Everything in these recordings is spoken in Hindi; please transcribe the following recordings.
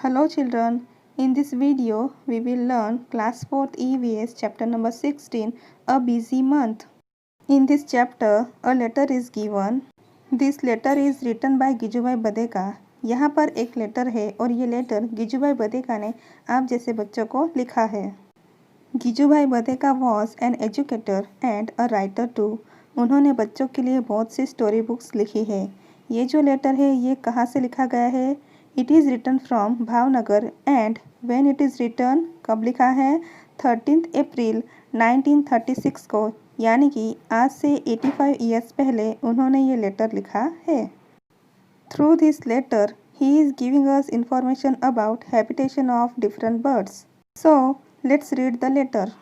Hello children, in this video we will learn class 4th EVS chapter number 16, a busy month. In this chapter a letter is given. This letter is written by Gijubhai बदेका. यहाँ पर एक लेटर है और ये लेटर गिजुभाई बदेका ने आप जैसे बच्चों को लिखा है. Gijubhai Badheka was an educator and a writer too. उन्होंने बच्चों के लिए बहुत सी स्टोरी बुक्स लिखी है. ये जो लेटर है ये कहाँ से लिखा गया है? It is written from Bhavnagar and when it is written कब लिखा है? 13 अप्रैल 1936 को, यानी कि आज से 85 ईयर्स पहले उन्होंने ये लेटर लिखा है. Through this letter he is giving us information about habitation of different birds. So let's read the letter.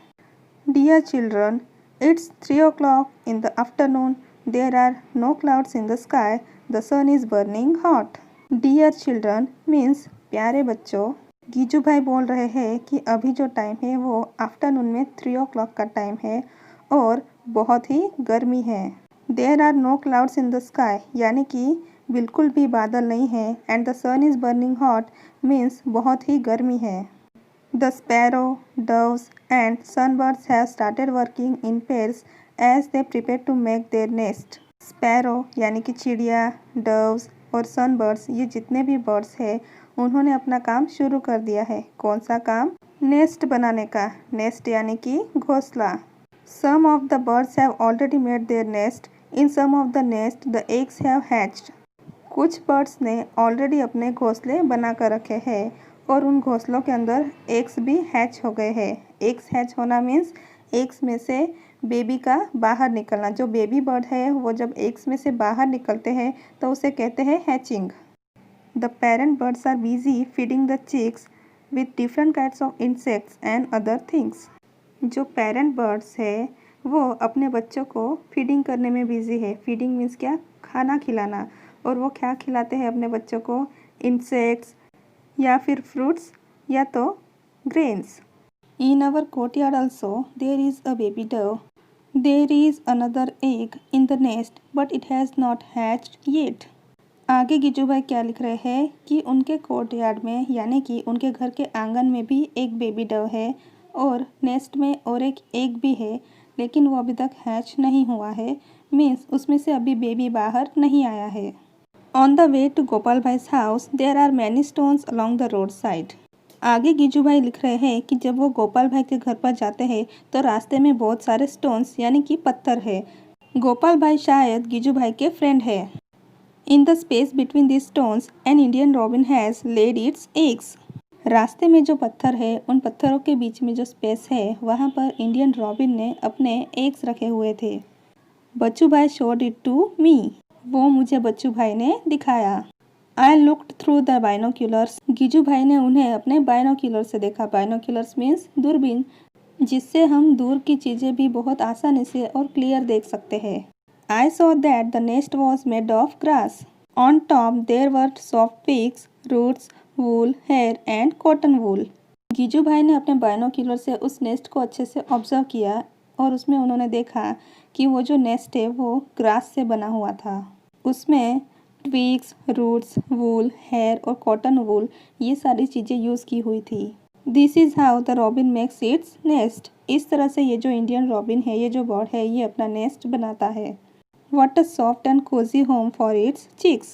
Dear children, it's 3 o'clock in the afternoon. There are no clouds in the sky. The sun is burning hot. Dear children means प्यारे बच्चों. गीजू भाई बोल रहे हैं कि अभी जो टाइम है वो आफ्टरनून में 3 o'clock का टाइम है और बहुत ही गर्मी है. There are no clouds in the sky यानी कि बिल्कुल भी बादल नहीं है. And the sun is burning hot means बहुत ही गर्मी है. The sparrow, doves and sunbirds have started working in pairs as they prepare to make their nest. Sparrow यानी कि चिड़िया, doves और sunbirds ये जितने भी बर्ड्स हैं उन्होंने अपना काम शुरू कर दिया है. कौन सा काम? नेस्ट बनाने का. नेस्ट यानी कि घोंसला. Some of the birds have already made their nest. In some of the nest the eggs have hatched. कुछ बर्ड्स ने ऑलरेडी अपने घोंसले बना कर रखे हैं और उन घोंसलों के अंदर एग्स भी हैच हो गए हैं. एग्स हैच होना मीन्स एग्स में से बेबी का बाहर निकलना. जो बेबी बर्ड है वो जब एग्स में से बाहर निकलते हैं तो उसे कहते हैं hatching. The parent birds are busy feeding the chicks with different kinds of insects and other things. जो पेरेंट बर्ड्स है वो अपने बच्चों को फीडिंग करने में बिजी है. फीडिंग मीन्स क्या? खाना खिलाना. और वो क्या खिलाते हैं अपने बच्चों को? इंसेक्ट्स या फिर फ्रूट्स या तो grains. In our courtyard also there is a baby dove. There is another egg in the nest but it has not hatched yet. आगे गिजू भाई क्या लिख रहे हैं कि उनके कोर्टयार्ड में यानी कि उनके घर के आंगन में भी एक बेबी डव है और नेस्ट में और एक एग भी है, लेकिन वो अभी तक हैच नहीं हुआ है. मीन्स उसमें से अभी बेबी बाहर नहीं आया है. On the way to Gopal भाई's house, there are many stones along the roadside. आगे गिजू भाई लिख रहे हैं कि जब वो गोपाल भाई के घर पर जाते हैं तो रास्ते में बहुत सारे स्टोन्स यानी कि पत्थर है. गोपाल भाई शायद गिजू भाई के फ्रेंड है. In the space between these stones, an Indian robin has laid its eggs. रास्ते में जो पत्थर है उन पत्थरों के बीच में जो स्पेस है वहाँ पर इंडियन रॉबिन ने अपने एग्स रखे हुए थे. बच्चू भाई showed it to me. वो मुझे बच्चू भाई ने दिखाया. I looked through the binoculars. गिजू भाई ने उन्हें अपने बाइनोक्यूलर से देखा. बाइनोक्यूलर्स मीन्स दूरबीन, जिससे हम दूर की चीज़ें भी बहुत आसानी से और क्लियर देख सकते हैं. I saw that the nest was made of grass. On top there were soft twigs, roots, wool, hair and cotton wool. गिजू भाई ने अपने बाइनोक्यूलर से उस नेस्ट को अच्छे से ऑब्जर्व किया और उसमें उन्होंने देखा कि वो जो नेस्ट है वो ग्रास से बना हुआ था. उसमें ट्विग्स, रूट्स, वूल, हेयर और कॉटन वूल ये सारी चीज़ें यूज़ की हुई थी. This is how the robin makes its nest. इस तरह से ये जो इंडियन रॉबिन है, ये जो बर्ड है, ये अपना नेस्ट बनाता है. What a soft and cozy home for its chicks.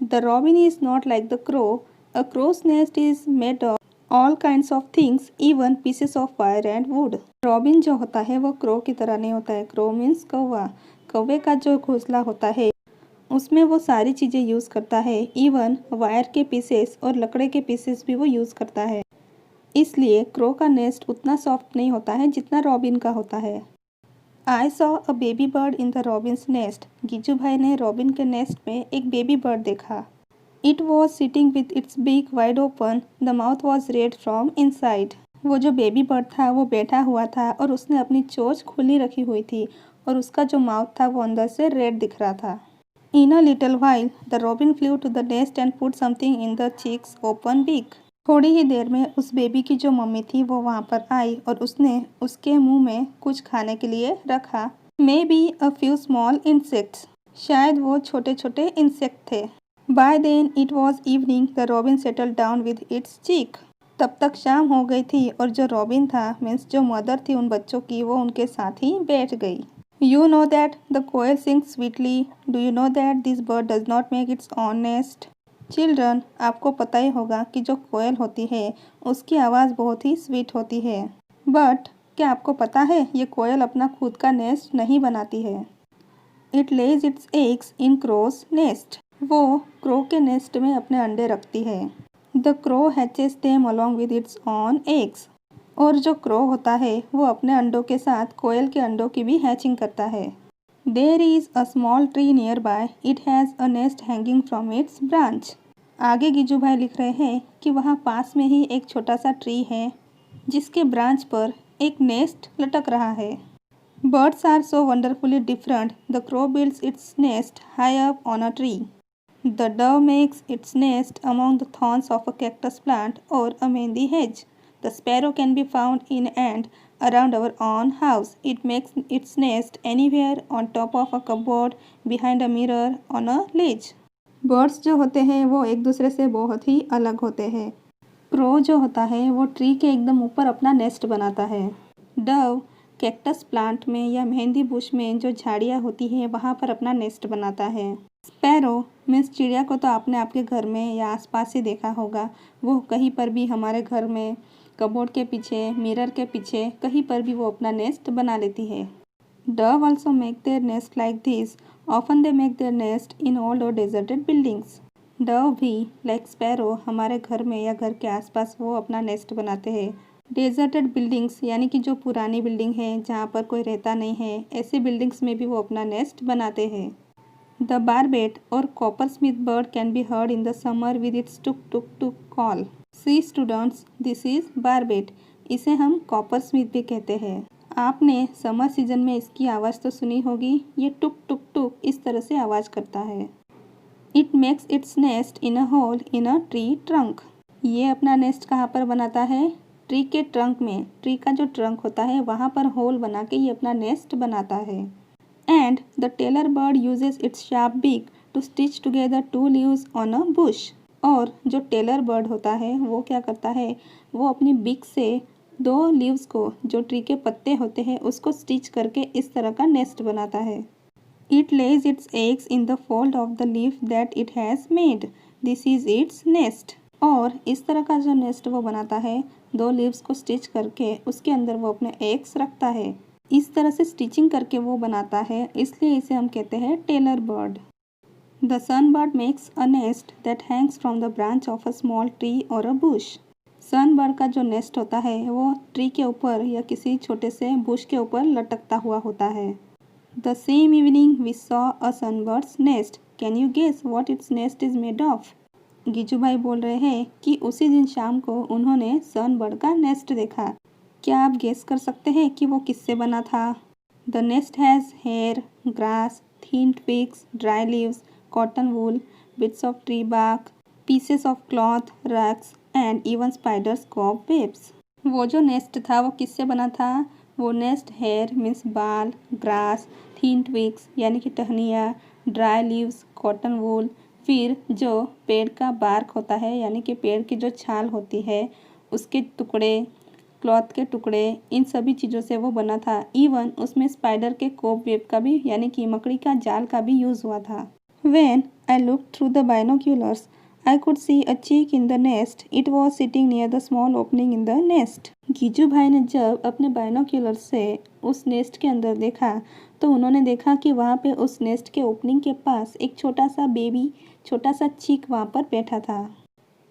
The robin is not like the crow. A crow's nest is made of all kinds of things, even pieces of wire and wood. Robin जो होता है वो क्रो की तरह नहीं होता है. क्रो मीन्स कौवा. कौवे का जो घोंसला होता है उसमें वो सारी चीज़ें यूज़ करता है. इवन वायर के पीसेस और लकड़े के पीसेस भी वो यूज़ करता है. इसलिए क्रो का नेस्ट उतना सॉफ्ट नहीं होता है जितना रॉबिन का होता है. I saw a baby bird in the robin's nest. गिजू भाई ने रॉबिन के नेस्ट में एक बेबी बर्ड देखा. It was sitting with its beak wide open. The mouth was red from inside. वो जो बेबी बर्ड था वो बैठा हुआ था और उसने अपनी चोंच खुली रखी हुई थी और उसका जो माउथ था वो अंदर से रेड दिख रहा था. In a little while, the robin flew to the nest and put something in the chick's open beak. थोड़ी ही देर में उस बेबी की जो मम्मी थी वो वहाँ पर आई और उसने उसके मुंह में कुछ खाने के लिए रखा. May be a few small insects. शायद वो छोटे छोटे इंसेक्ट थे. By then it was evening. The robin settled down with its chick. तब तक शाम हो गई थी और जो रॉबिन था मीन्स जो मदर थी उन बच्चों की वो उनके साथ ही बैठ गई. You know that the quail sings sweetly. Do you know that this bird does not make its own nest? Children, आपको पता ही होगा कि जो कोयल होती है उसकी आवाज़ बहुत ही स्वीट होती है. बट क्या आपको पता है ये कोयल अपना खुद का नेस्ट नहीं बनाती है. It lays its eggs in crow's nest. वो क्रो के नेस्ट में अपने अंडे रखती है. The crow hatches them along with its own eggs. और जो क्रो होता है वो अपने अंडों के साथ कोयल के अंडों की भी हैचिंग करता है. There is a small tree nearby. It has a nest hanging from its branch. आगे गिजू भाई लिख रहे हैं कि वहाँ पास में ही एक छोटा सा ट्री है जिसके ब्रांच पर एक नेस्ट लटक रहा है. Birds are so wonderfully different. The crow builds its nest high up on a tree. The dove makes its nest among the thorns of a cactus plant or a mehndi hedge. The sparrow can be found in and around our own house. It makes its nest anywhere on top of a cupboard, behind a mirror, on a ledge. Birds जो होते हैं वो एक दूसरे से बहुत ही अलग होते हैं. क्रो जो होता है वो ट्री के एकदम ऊपर अपना नेस्ट बनाता है. डव कैक्टस प्लांट में या मेहंदी बुश में जो झाड़ियाँ होती हैं वहाँ पर अपना नेस्ट बनाता है. स्पैरो मीन्स चिड़िया को तो आपने आपके घर में या आसपास ही देखा होगा. वो कहीं पर भी हमारे घर में कबोर्ड के पीछे, मिरर के पीछे, कहीं पर भी वो अपना नेस्ट बना लेती है. Dove also make their nest like this. Often they make their nest in old और डेजर्टेड बिल्डिंग्स. डव भी लाइक स्पैरो हमारे घर में या घर के आसपास वो अपना नेस्ट बनाते हैं. डेजर्टेड बिल्डिंग्स यानी कि जो पुरानी बिल्डिंग है जहाँ पर कोई रहता नहीं है, ऐसी बिल्डिंग्स में भी वो अपना नेस्ट बनाते हैं. The barbet or coppersmith bird can be heard in the summer with its tuk tuk tuk call. See students, this is barbet. इसे हम कॉपरस्मिथ भी कहते हैं. आपने समर सीजन में इसकी आवाज़ तो सुनी होगी. ये टुक टुक टुक इस तरह से आवाज़ करता है. It makes its nest in a hole in a tree trunk. ये अपना नेस्ट कहाँ पर बनाता है? ट्री के ट्रंक में. ट्री का जो ट्रंक होता है वहाँ पर होल बना के ये अपना नेस्ट बनाता है. And the tailor bird uses its sharp beak to stitch together two leaves on a bush. और जो टेलर बर्ड होता है वो क्या करता है, वो अपनी बिक से दो लीव्स को, जो ट्री के पत्ते होते हैं, उसको स्टिच करके इस तरह का नेस्ट बनाता है. It lays its eggs in the fold of the leaf that it has made. This is its nest. और इस तरह का जो नेस्ट वो बनाता है, दो लीव्स को स्टिच करके उसके अंदर वो अपने एग्स रखता है. इस तरह से स्टिचिंग करके वो बनाता है, इसलिए इसे हम कहते हैं tailor bird. The sunbird makes a nest that hangs from the branch of a small tree or a bush. Sunbird का जो नेस्ट होता है वो ट्री के ऊपर या किसी छोटे से बुश के ऊपर लटकता हुआ होता है. The same evening we saw a sunbird's nest. Can you guess what its nest is made of? गिजू भाई बोल रहे हैं कि उसी दिन शाम को उन्होंने सनबर्ड का नेस्ट देखा. क्या आप गेस कर सकते हैं कि वो किससे बना था? The nest has hair, grass, thin twigs, dry leaves, cotton wool, bits of tree bark, pieces of cloth, rugs and even spiders' cobwebs. वो जो नेस्ट था वो किससे बना था? वो नेस्ट हेयर मीन्स बाल, ग्रास, थीन ट्विग्स यानी कि टहनियाँ, ड्राई लीव्स, कॉटन वूल, फिर जो पेड़ का बार्क होता है यानी कि पेड़ की जो छाल होती है उसके टुकड़े, क्लॉथ के टुकड़े, इन सभी चीज़ों से वो बना था. इवन उसमें स्पाइडर के कोबवेब का भी यानी कि मकड़ी का जाल का भी यूज़ हुआ था. When I looked through the binoculars, I could see a chick in the nest. It was sitting near the small opening in the nest. गिजू भाई ने जब अपने बाइनोक्यूलर से उस नेस्ट के अंदर देखा तो उन्होंने देखा कि वहाँ पे उस नेस्ट के ओपनिंग के पास एक छोटा सा बेबी, छोटा सा चिक वहाँ पर बैठा था.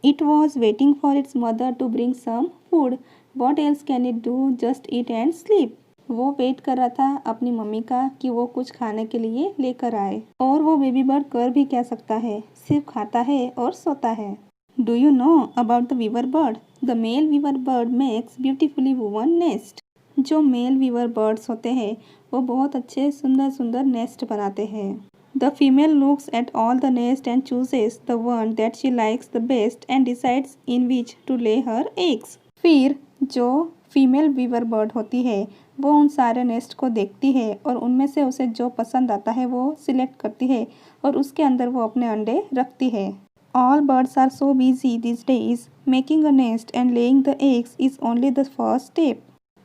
It was waiting for its mother to bring some food. What else can it do? Just eat and sleep. वो वेट कर रहा था अपनी मम्मी का कि वो कुछ खाने के लिए लेकर आए. और वो बेबी बर्ड कर भी क्या सकता है, सिर्फ खाता है और सोता है. Do you know about the weaver bird? The male weaver bird makes beautifully woven nest. जो मेल वीवर बर्ड्स होते हैं वो बहुत अच्छे सुंदर सुंदर नेस्ट बनाते हैं. The female looks at all the nest and chooses the one that she likes the best and decides in which to lay her eggs. फिर जो फीमेल वीवर बर्ड होती है वो उन सारे नेस्ट को देखती है और उनमें से उसे जो पसंद आता है वो सिलेक्ट करती है और उसके अंदर वो अपने अंडे रखती है। All birds are so busy these days. Making a nest and laying the eggs is only the first step.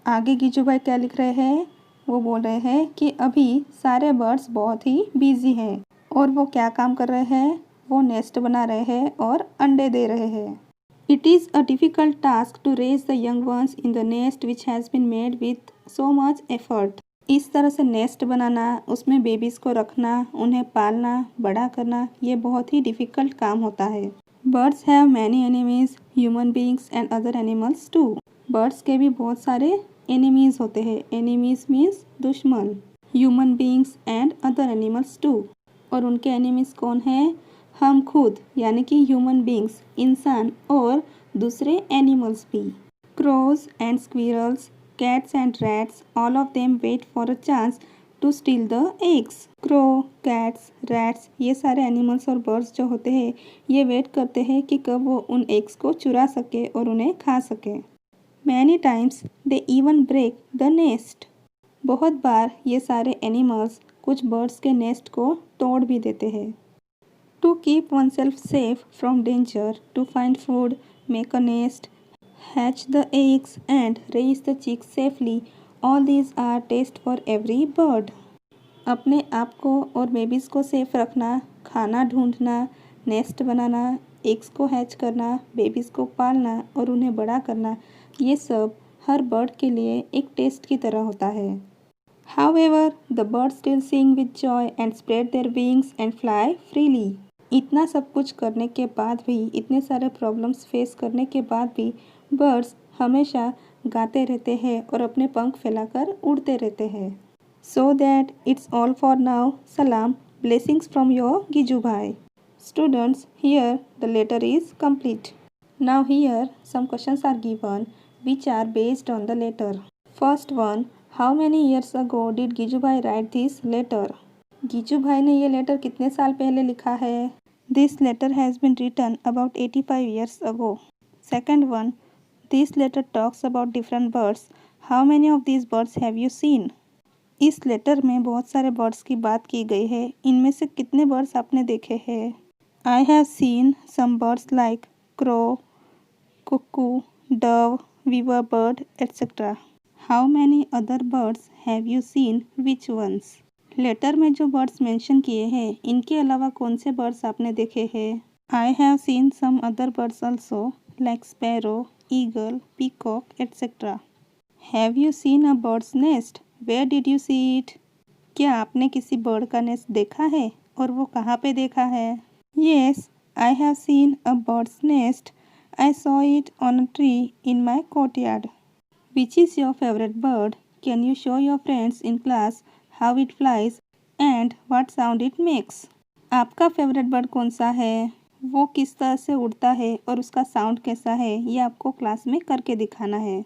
आगे गिजू भाई क्या लिख रहे हैं? वो बोल रहे हैं कि अभी सारे बर्ड्स बहुत ही बिजी हैं और वो क्या काम कर रहे हैं? वो नेस्ट बना रहे हैं और अंडे दे रहे हैं। It is a difficult task to raise the young ones in the nest which has been made with so much effort. इस तरह से नेस्ट बनाना, उसमें बेबीज़ को रखना, उन्हें पालना, बड़ा करना, ये बहुत ही डिफ़िकल्ट काम होता है। Birds have many enemies, human beings and other animals too. Birds के भी बहुत सारे एनिमीज़ होते हैं। एनिमीज़ मीन्स दुश्मन। Human beings and other animals too. और उनके एनिमीज़ कौन हैं? हम खुद यानी कि ह्यूमन बीइंग्स, इंसान और दूसरे एनिमल्स भी। Crows and squirrels, cats and rats, all of them wait for a chance to steal the eggs. Crow, cats, rats, ये सारे एनिमल्स और बर्ड्स जो होते हैं ये वेट करते हैं कि कब वो उन एग्स को चुरा सके और उन्हें खा सके। Many times they even break the nest. बहुत बार ये सारे एनिमल्स कुछ बर्ड्स के नेस्ट को तोड़ भी देते हैं। To keep oneself safe from danger, to find food, make a nest, hatch the eggs and raise the chicks safely. All these are tests for every bird. अपने आप को और बेबीज़ को सेफ रखना, खाना ढूंढना, नेस्ट बनाना, एग्स को हैच करना, बेबीज़ को पालना और उन्हें बड़ा करना, ये सब हर बर्ड के लिए एक टेस्ट की तरह होता है। However, the birds still sing with joy and spread their wings and fly freely. इतना सब कुछ करने के बाद भी, इतने सारे प्रॉब्लम्स फेस करने के बाद भी बर्ड्स हमेशा गाते रहते हैं और अपने पंख फैलाकर उड़ते रहते हैं। So that it's all for now. Salam. Blessings from your Giju Bhai. Students, here the letter is complete. Now here some questions are given which are based on the letter. First one, how many years ago did Giju Bhai write this letter? गिजू भाई ने ये लेटर कितने साल पहले लिखा है? This letter has been written about 85 years ago. Second one, this letter talks about different birds. How many of these birds have you seen? इस लेटर में बहुत सारे बर्ड्स की बात की गई है। इनमें से कितने बर्ड्स आपने देखे हैं? I have seen some birds like crow, cuckoo, dove, weaver bird, etc. How many other birds have you seen? Which ones? Letter में जो बर्ड्स मेंशन किए हैं इनके अलावा कौन से बर्ड्स आपने देखे हैं? I have seen some other birds also like sparrow, eagle, peacock, etc. Have you seen a bird's nest? Where did you see it? क्या आपने किसी बर्ड का नेस्ट देखा है और वो कहाँ पे देखा है? Yes, I have seen a bird's nest. I saw it on a tree in my courtyard. Which is your favorite bird? Can you show your friends in class how it flies and what sound it makes? आपका फेवरेट बर्ड कौन सा है? वो किस तरह से उड़ता है और उसका साउंड कैसा है, ये आपको क्लास में करके दिखाना है।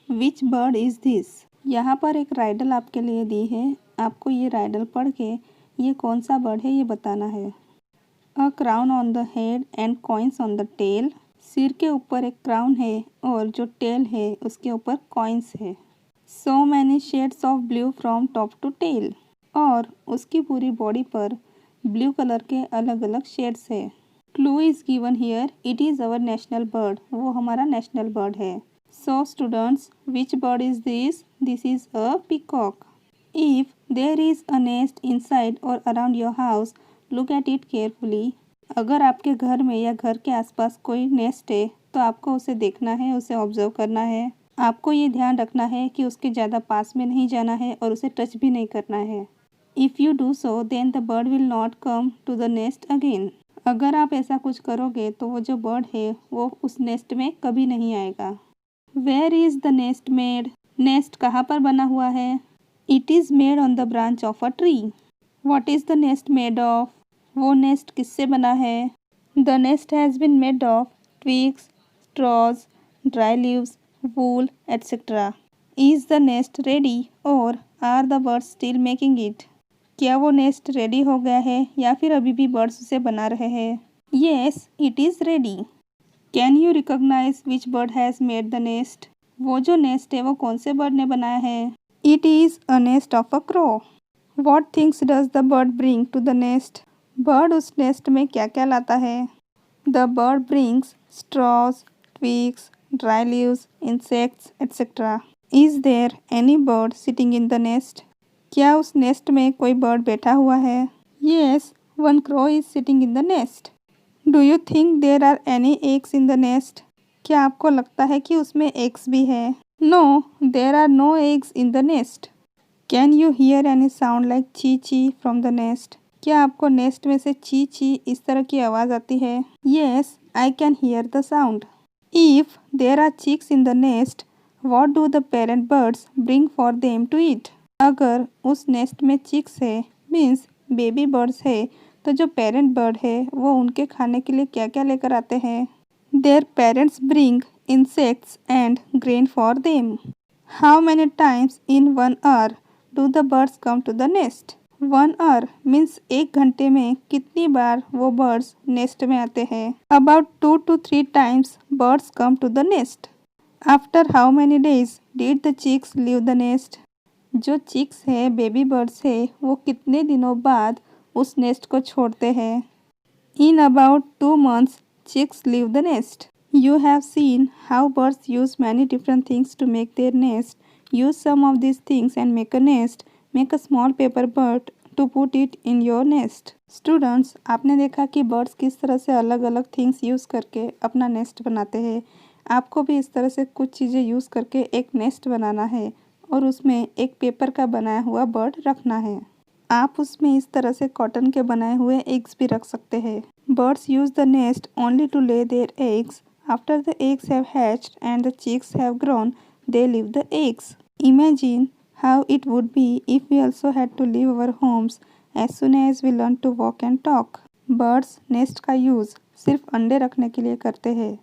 Which bird is this? यहाँ पर एक राइडल आपके लिए दी है। आपको ये राइडल पढ़ के ये कौन सा बर्ड है ये बताना है। A crown on the head and coins on the tail. सिर के ऊपर एक क्राउन है और जो टेल है उसके ऊपर कॉइन्स है। So many shades of blue from top to tail. और उसकी पूरी बॉडी पर ब्लू कलर के अलग अलग शेड्स है। Clue is given here. It is our national bird. वो हमारा नेशनल बर्ड है। So students, which bird is this? This is a peacock. If there is a nest inside or around your house, look at it carefully. अगर आपके घर में या घर के आसपास कोई नेस्ट है तो आपको उसे देखना है, उसे ऑब्जर्व करना है। आपको ये ध्यान रखना है कि उसके ज़्यादा पास में नहीं जाना है और उसे टच भी नहीं करना है। If you do so, then the bird will not come to the nest again. अगर आप ऐसा कुछ करोगे तो वो जो बर्ड है वो उस नेस्ट में कभी नहीं आएगा। Where is the nest made? Nest कहाँ पर बना हुआ है? It is made on the branch of a tree. What is the nest made of? वो नेस्ट किससे बना है? The nest has been made of twigs, straws, dry leaves, wool, etc. Is the nest ready or are the birds still making it? क्या वो नेस्ट रेडी हो गया है या फिर अभी भी बर्ड्स उसे बना रहे हैं? Yes, it is ready. Can you recognize which bird has made the nest? वो जो नेस्ट है वो कौन से बर्ड ने बनाया है? It is a nest of a crow. What things does the bird bring to the nest? Bird उस नेस्ट में क्या क्या लाता है? The bird brings straws, twigs, dry leaves, insects, etc. Is there any bird sitting in the nest? क्या उस नेस्ट में कोई बर्ड बैठा हुआ है? Yes, one crow is sitting in the nest. Do you think there are any eggs in the nest? क्या आपको लगता है कि उसमें eggs भी है? No, there are no eggs in the nest. Can you hear any sound like ची ची from the nest? क्या आपको नेस्ट में से ची ची इस तरह की आवाज़ आती है? Yes, I can hear the sound. If there are chicks in the nest, what do the parent birds bring for them to eat? अगर उस नेस्ट में चिक्स है मीन्स बेबी बर्ड्स है तो जो पेरेंट बर्ड है वो उनके खाने के लिए क्या क्या लेकर आते हैं? Their parents bring insects and grain for them. How many times in 1 hour do the birds come to the nest? 1 hour means 1 घंटे में कितनी बार वो बर्ड्स नेस्ट में आते हैं? About 2 to 3 times birds come to the nest. After how many days did the chicks leave the nest? जो चिक्स है बेबी बर्ड्स है वो कितने दिनों बाद उस नेस्ट को छोड़ते हैं? In about 2 months, chicks leave the nest. You have seen how birds use many different things to make their nest. Use some of these things and make a nest. Make a small paper bird to put it in your nest. Students, आपने देखा कि बर्ड्स किस तरह से अलग अलग थिंग्स यूज़ करके अपना नेस्ट बनाते हैं। आपको भी इस तरह से कुछ चीज़ें यूज़ करके एक नेस्ट बनाना है और उसमें एक पेपर का बनाया हुआ बर्ड रखना है। आप उसमें इस तरह से कॉटन के बनाए हुए एग्स भी रख सकते हैं। Birds use the nest only to lay their eggs. After the eggs have hatched and the chicks have grown they leave the eggs. Imagine how it would be if we also had to leave our homes as soon as we learn to walk and talk. Birds nest का यूज़ सिर्फ अंडे रखने के लिए करते हैं।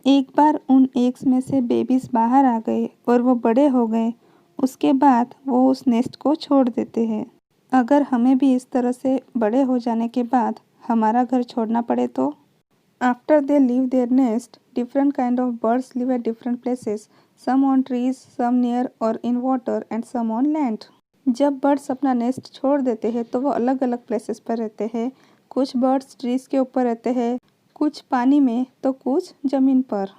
एक बार उन एग्स में से बेबीज बाहर आ गए और वो बड़े हो गए उसके बाद वो उस नेस्ट को छोड़ देते हैं। अगर हमें भी इस तरह से बड़े हो जाने के बाद हमारा घर छोड़ना पड़े तो? After they leave their nest different kind of birds live at different places, some on trees, some near or in water and some on land. जब बर्ड्स अपना नेस्ट छोड़ देते हैं तो वो अलग अलग प्लेसेस पर रहते हैं। कुछ बर्ड्स ट्रीज के ऊपर रहते हैं, कुछ पानी में तो कुछ ज़मीन पर।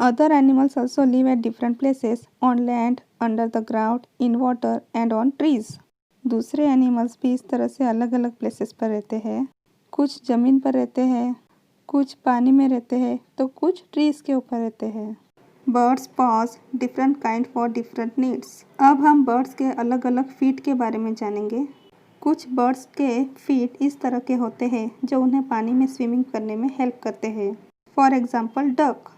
Other animals also live at different places on land, under the ground, in water and on trees. दूसरे एनिमल्स भी इस तरह से अलग अलग प्लेसेस पर रहते हैं। कुछ ज़मीन पर रहते हैं, कुछ पानी में रहते हैं तो कुछ ट्रीज के ऊपर रहते हैं। Birds pause different kind for different needs. अब हम बर्ड्स के अलग अलग फीट के बारे में जानेंगे। कुछ बर्ड्स के फीट इस तरह के होते हैं जो उन्हें पानी में स्विमिंग करने में हेल्प करते हैं। For example duck.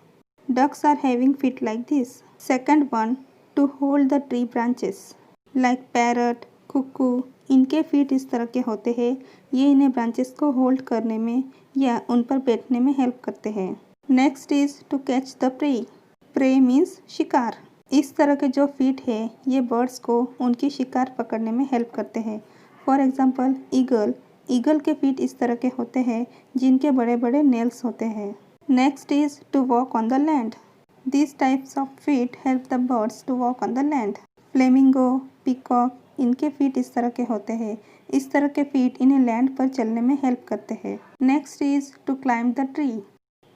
Ducks are having feet like this. Second one, two hold the tree branches like parrot, cuckoo. इनके फीट इस तरह के होते हैं, ये इन्हें ब्रांचेस को होल्ड करने में या उन पर बैठने में हेल्प करते हैं। Next is to catch the prey. Prey means शिकार। इस तरह के जो फीट है ये बर्ड्स को उनकी शिकार पकड़ने में हेल्प करते हैं। For example eagle. ईगल के फीट इस तरह के होते हैं जिनके बड़े बड़े नेल्स होते हैं। Next is to walk on the land. This types of feet help the birds to walk on the land. Flamingo, peacock, इनके फीट इस तरह के होते हैं। इस तरह के फीट इन्हें लैंड पर चलने में हेल्प करते हैं। Next is to climb the tree.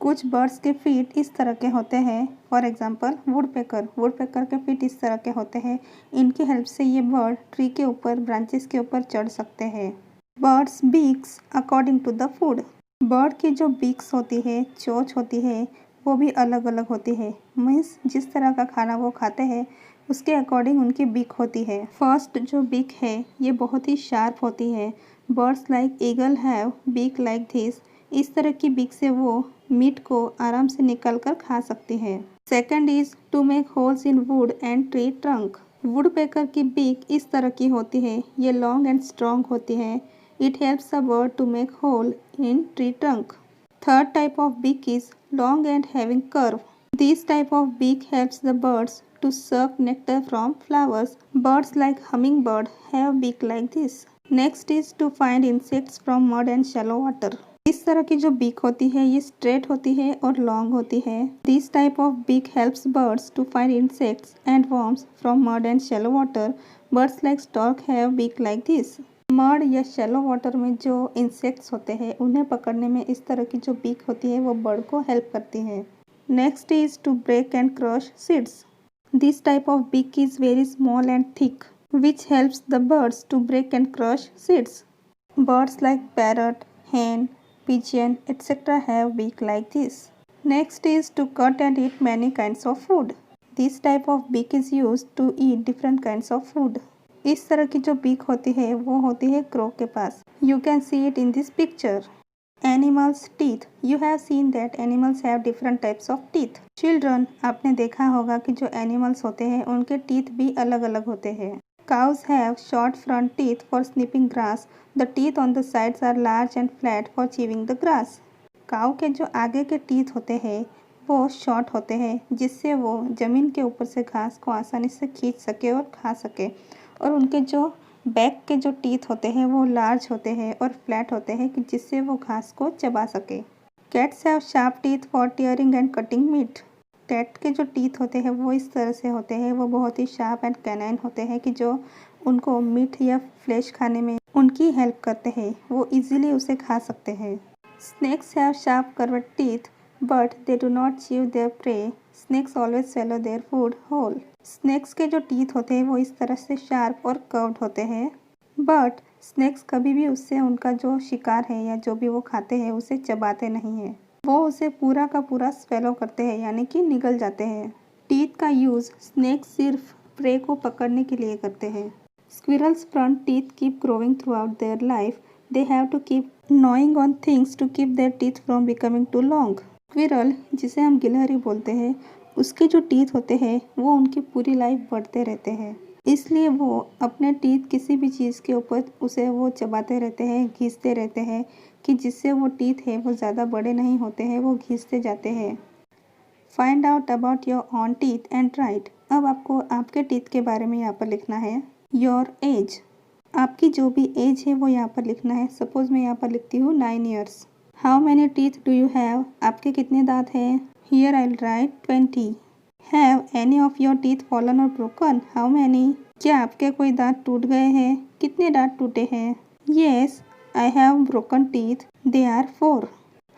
कुछ बर्ड्स के फीट इस तरह के होते हैं। For example woodpecker. वुडपेकर के फीट इस तरह के होते हैं। इनकी हेल्प से ये बर्ड ट्री के ऊपर, ब्रांचेस के ऊपर चढ़ सकते हैं। Birds beaks according to the food. Bird की जो बीक्स होती है, चोंच होती है, वो भी अलग अलग होती है। मीन्स जिस तरह का खाना वो खाते हैं उसके अकॉर्डिंग उनकी बीक होती है। फर्स्ट जो बीक है ये बहुत ही शार्प होती है। Birds like eagle have beak like this. इस तरह की बीक से वो मीट को आराम से निकाल कर खा सकती है। Second is to make holes in wood and tree trunk. Woodpecker की बीक इस तरह की होती है, ये लॉन्ग एंड स्ट्रॉन्ग होती है। It helps a bird to make hole in tree trunk. Third type of beak is long and having curve. This type of beak helps the birds to suck nectar from flowers. Birds like hummingbird have beak like this. Next is to find insects from mud and shallow water. इस तरह की जो बीक होती है ये स्ट्रेट होती है और लॉन्ग होती है। This type of beak helps birds to find insects and worms from mud and shallow water. Birds like stork have beak like this. Mud या शैलो वाटर में जो इंसेक्ट्स होते हैं उन्हें पकड़ने में इस तरह की जो बीक होती है वो बर्ड को हेल्प करती है। Next is to break and crush seeds. This type of beak is very small and thick which helps the birds to break and crush seeds. Birds like parrot, hen, pigeon, etc. have beak like this. Next is to cut and eat many kinds of food. This type of beak is used to eat different kinds of food. इस तरह की जो बीक होती है वो होती है क्रो के पास। You can see it in this picture. Animals teeth. You have seen that animals have different types of teeth. Children, आपने देखा होगा कि जो एनिमल्स होते हैं उनके टीथ भी अलग अलग होते हैं। Cows have short front teeth for snipping grass. The teeth on the sides are large and flat for chewing the grass. काऊ के जो आगे के टीथ होते हैं वो शॉर्ट होते हैं जिससे वो ज़मीन के ऊपर से घास को आसानी से खींच सके और खा सके, और उनके जो बैक के जो टीथ होते हैं वो लार्ज होते हैं और फ्लैट होते हैं कि जिससे वो घास को चबा सके। Cats have sharp teeth for tearing and cutting meat. Cat के जो टीथ होते हैं वो इस तरह से होते हैं, वो बहुत ही शार्प एंड कैनाइन होते हैं कि जो उनको मीट या फ्लैश खाने में उनकी हेल्प करते हैं, वो इजीली उसे खा सकते हैं। Snakes have sharp curved teeth but they do not chew their prey. Snakes always swallow their food whole. Snakes के जो टीथ होते हैं वो इस तरह से शार्प और कर्व्ड होते हैं, बट स्नेक्स कभी भी उससे उनका जो शिकार है या जो भी वो खाते हैं उसे चबाते नहीं हैं, वो उसे पूरा का पूरा स्वेलो करते हैं यानी कि निगल जाते हैं। टीथ का यूज़ स्नेक्स सिर्फ प्रे को पकड़ने के लिए करते हैं। Squirrels front teeth keep growing throughout their life. They have to keep gnawing on things to keep their teeth from becoming too long. Squirrel, जिसे हम गिलहरी बोलते हैं, उसके जो टीथ होते हैं वो उनकी पूरी लाइफ बढ़ते रहते हैं, इसलिए वो अपने टीथ किसी भी चीज़ के ऊपर उसे वो चबाते रहते हैं, घिसते रहते हैं कि जिससे वो टीथ है वो ज़्यादा बड़े नहीं होते हैं, वो घिसते जाते हैं। Find out about your on teeth and right. अब आपको आपके टीथ के बारे में यहाँ पर लिखना है। योर एज, आपकी जो भी एज है वो यहाँ पर लिखना है। सपोज मैं यहाँ पर लिखती हूँ 9 years. How many teeth do you have, आपके कितने दांत हैं। Here I will write 20। Have any of your teeth fallen और ब्रोकन, हाउ मैनी, क्या आपके कोई दांत टूट गए हैं, कितने दांत टूटे हैं। Yes I have broken teeth, they are 4।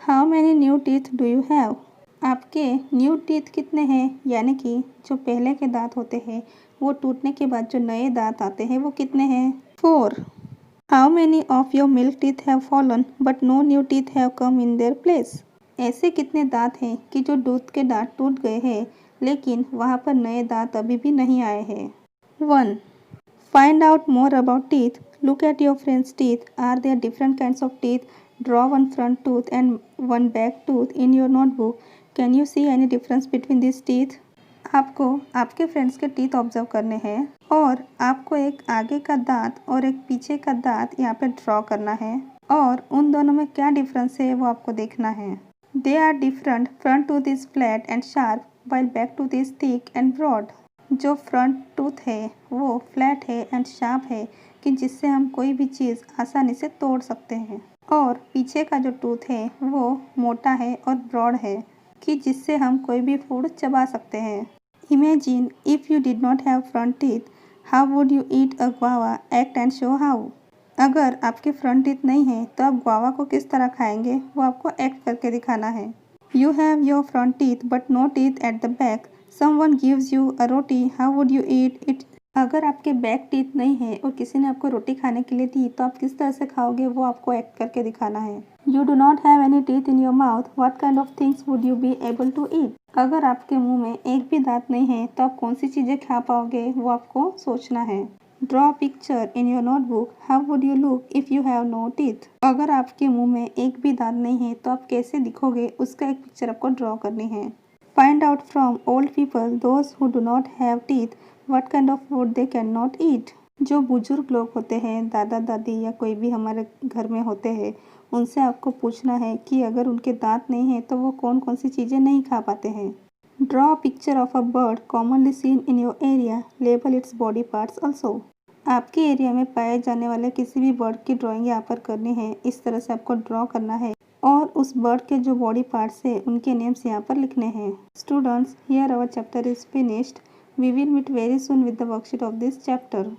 How many new teeth do you have, आपके न्यू टीथ कितने हैं, यानी कि जो पहले के दांत होते हैं वो टूटने के बाद जो नए दांत आते हैं वो कितने हैं, 4। How many of your milk teeth have fallen but no new teeth have come in their place, ऐसे कितने दांत हैं कि जो दूध के दांत टूट गए हैं लेकिन वहाँ पर नए दांत अभी भी नहीं आए हैं। 1. Find out more about teeth. Look at your friend's teeth. Are there different kinds of teeth? Draw one front tooth and one back tooth in your notebook. Can you see any difference between these teeth? आपको आपके फ्रेंड्स के टीथ ऑब्जर्व करने हैं और आपको एक आगे का दांत और एक पीछे का दांत यहाँ पे ड्रॉ करना है और उन दोनों में क्या डिफरेंस है वो आपको देखना है। They are different. Front tooth is flat and sharp while back tooth is thick and broad. जो फ्रंट टूथ है वो फ्लैट है एंड शार्प है कि जिससे हम कोई भी चीज़ आसानी से तोड़ सकते हैं, और पीछे का जो टूथ है वो मोटा है और ब्रॉड है कि जिससे हम कोई भी फूड चबा सकते हैं। Imagine if you did not have front teeth, how would you eat a guava, act and show how. अगर आपके फ्रंट टीथ नहीं है तो आप गुआवा को किस तरह खाएंगे वो आपको एक्ट करके दिखाना है। You have your front teeth but no teeth at the back. Someone gives you a roti, how would you eat it? अगर आपके बैक टीथ नहीं है और किसी ने आपको रोटी खाने के लिए दी तो आप किस तरह से खाओगे वो आपको एक्ट करके दिखाना है। You do not have any teeth in your mouth. What kind of things would you be able to eat? अगर आपके मुंह में एक भी दांत नहीं है तो आप कौन सी चीज़ें खा पाओगे वो आपको सोचना है। Draw a picture in your notebook. How would you look if you have no teeth? अगर आपके मुंह में एक भी दांत नहीं है तो आप कैसे दिखोगे उसका एक पिक्चर आपको ड्रॉ करनी है। Find out from old people, those who do not have teeth, what kind of food they cannot eat. जो बुजुर्ग लोग होते हैं, दादा दादी या कोई भी हमारे घर में होते हैं, उनसे आपको पूछना है कि अगर उनके दांत नहीं हैं तो वो कौन कौन सी चीज़ें नहीं खा पाते हैं। Draw a picture of a bird commonly seen in your area. Label its body parts also. आपके एरिया में पाए जाने वाले किसी भी बर्ड की ड्राइंग यहाँ पर करनी है। इस तरह से आपको ड्रॉ करना है और उस बर्ड के जो बॉडी पार्ट्स है उनके नेम्स यहाँ पर लिखने हैं। Students, here our chapter is finished. We will meet very soon with the worksheet of this chapter.